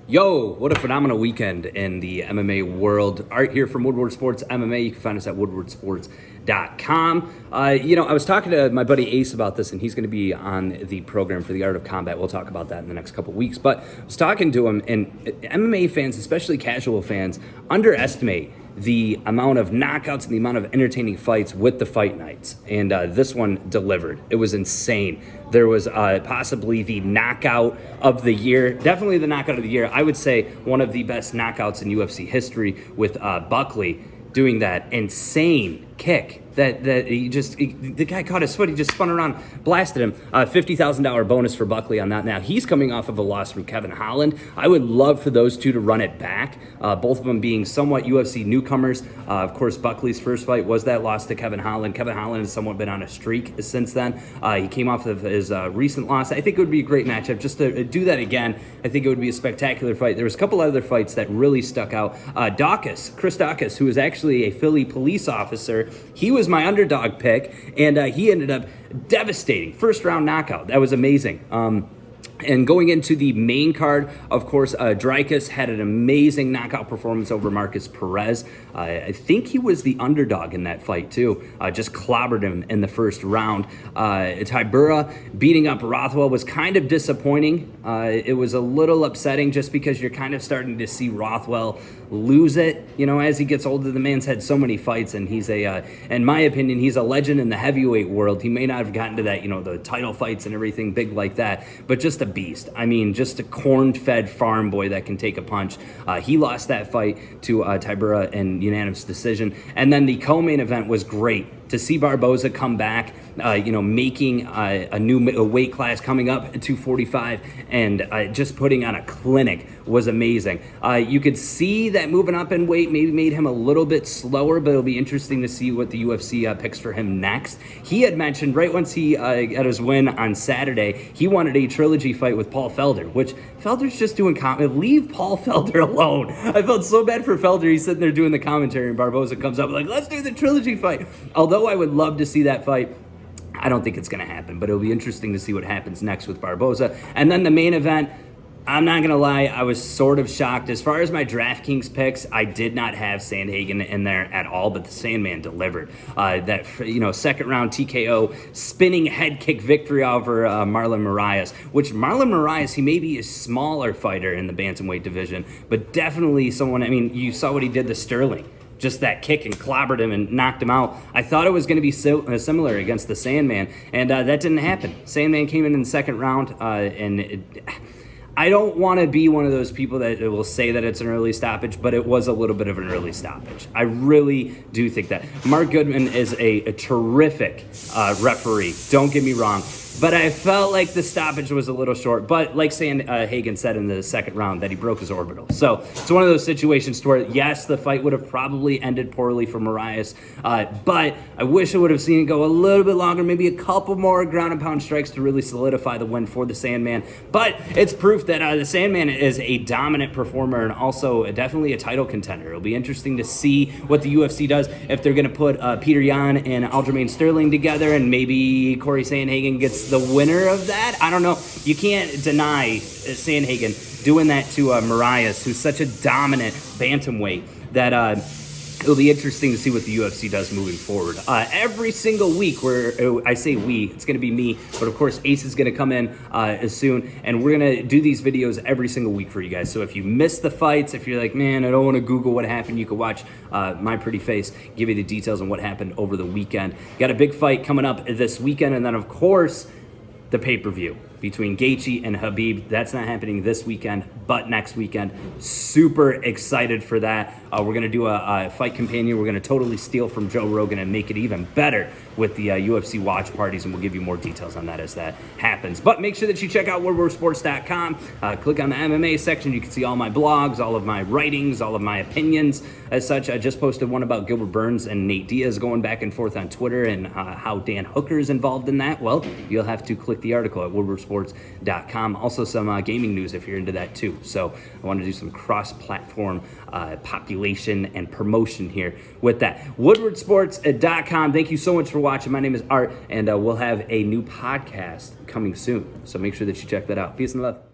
Yo, what a phenomenal weekend in the MMA world. Art here from Woodward Sports MMA. You can find us at woodwardsports.com. I was talking to my buddy Ace about this, and he's going to be on the program for the Art of Combat. We'll talk about that in the next couple weeks. But I was talking to him, and MMA fans, especially casual fans, underestimate the amount of knockouts and the amount of entertaining fights with the fight nights. And this one delivered. It was insane. There was possibly the knockout of the year, definitely the knockout of the year. I would say one of the best knockouts in UFC history with Buckley doing that insane kick. The guy caught his foot, he just spun around, blasted him. $50,000 bonus for Buckley on that. Now, he's coming off of a loss from Kevin Holland. I would love for those two to run it back, both of them being somewhat UFC newcomers. Of course, Buckley's first fight was that loss to Kevin Holland. Kevin Holland has somewhat been on a streak since then. He came off of his recent loss. I think it would be a great matchup just to do that again. I think it would be a spectacular fight. There was a couple other fights that really stuck out. Chris Dawkins, who is actually a Philly police officer, he was my underdog pick, and he ended up devastating first round knockout. That was amazing. And going into the main card, of course, Dreykus had an amazing knockout performance over Marcus Perez. I think he was the underdog in that fight, too. Just clobbered him in the first round. Tybura beating up Rothwell was kind of disappointing. It was a little upsetting just because you're kind of starting to see Rothwell lose it. You know, as he gets older, the man's had so many fights, and he's in my opinion, he's a legend in the heavyweight world. He may not have gotten to that, the title fights and everything big like that, but just a beast. I mean, just a corn-fed farm boy that can take a punch. He lost that fight to Tybura in unanimous decision. And then the co-main event was great to see Barboza come back, making a new weight class coming up at 245 and just putting on a clinic was amazing. You could see that moving up in weight maybe made him a little bit slower, but it'll be interesting to see what the UFC picks for him next. He had mentioned right once he got his win on Saturday, he wanted a trilogy fight with Paul Felder, which Felder's just doing leave Paul Felder alone. I felt so bad for Felder. He's sitting there doing the commentary, and Barboza comes up like, let's do the trilogy fight. Although I would love to see that fight, I don't think it's going to happen, but it'll be interesting to see what happens next with Barboza. And then the main event, I'm not going to lie, I was sort of shocked. As far as my DraftKings picks, I did not have Sandhagen in there at all, but the Sandman delivered. That second round TKO spinning head kick victory over Marlon Moraes, which Marlon Moraes, he may be a smaller fighter in the bantamweight division, but definitely someone, you saw what he did to Sterling. Just that kick and clobbered him and knocked him out. I thought it was going to be similar against the Sandman, and that didn't happen. Sandman came in the second round, I don't want to be one of those people that will say that it's an early stoppage, but it was a little bit of an early stoppage. I really do think that. Mark Goodman is a terrific referee, don't get me wrong, but I felt like the stoppage was a little short. But like Sandhagen said in the second round, that he broke his orbital. So it's one of those situations to where, yes, the fight would have probably ended poorly for Moraes, but I wish I would have seen it go a little bit longer, maybe a couple more ground and pound strikes to really solidify the win for the Sandman. But it's proof that the Sandman is a dominant performer and also definitely a title contender. It'll be interesting to see what the UFC does, if they're going to put Peter Yan and Aljamain Sterling together, and maybe Corey Sandhagen gets the winner of that. I don't know. You can't deny Sandhagen doing that to Moraes, who's such a dominant bantamweight, that it'll be interesting to see what the UFC does moving forward. Every single week, I say we, it's going to be me, but of course Ace is going to come in soon, and we're going to do these videos every single week for you guys. So if you miss the fights, if you're like, man, I don't want to Google what happened, you can watch my pretty face give you the details on what happened over the weekend. Got a big fight coming up this weekend, and then of course the pay-per-view between Gaethje and Khabib. That's not happening this weekend, but next weekend. Super excited for that. We're going to do a fight companion. We're going to totally steal from Joe Rogan and make it even better with the UFC watch parties, and we'll give you more details on that as that happens. But make sure that you check out woodwardsports.com. Click on the MMA section. You can see all my blogs, all of my writings, all of my opinions. As such, I just posted one about Gilbert Burns and Nate Diaz going back and forth on Twitter, and how Dan Hooker is involved in that. Well, you'll have to click the article at woodwardsports.com. Also some gaming news if you're into that too. So I want to do some cross-platform population and promotion here with that. woodwardsports.com. Thank you so much for watching. My name is Art, and we'll have a new podcast coming soon. So make sure that you check that out. Peace and love.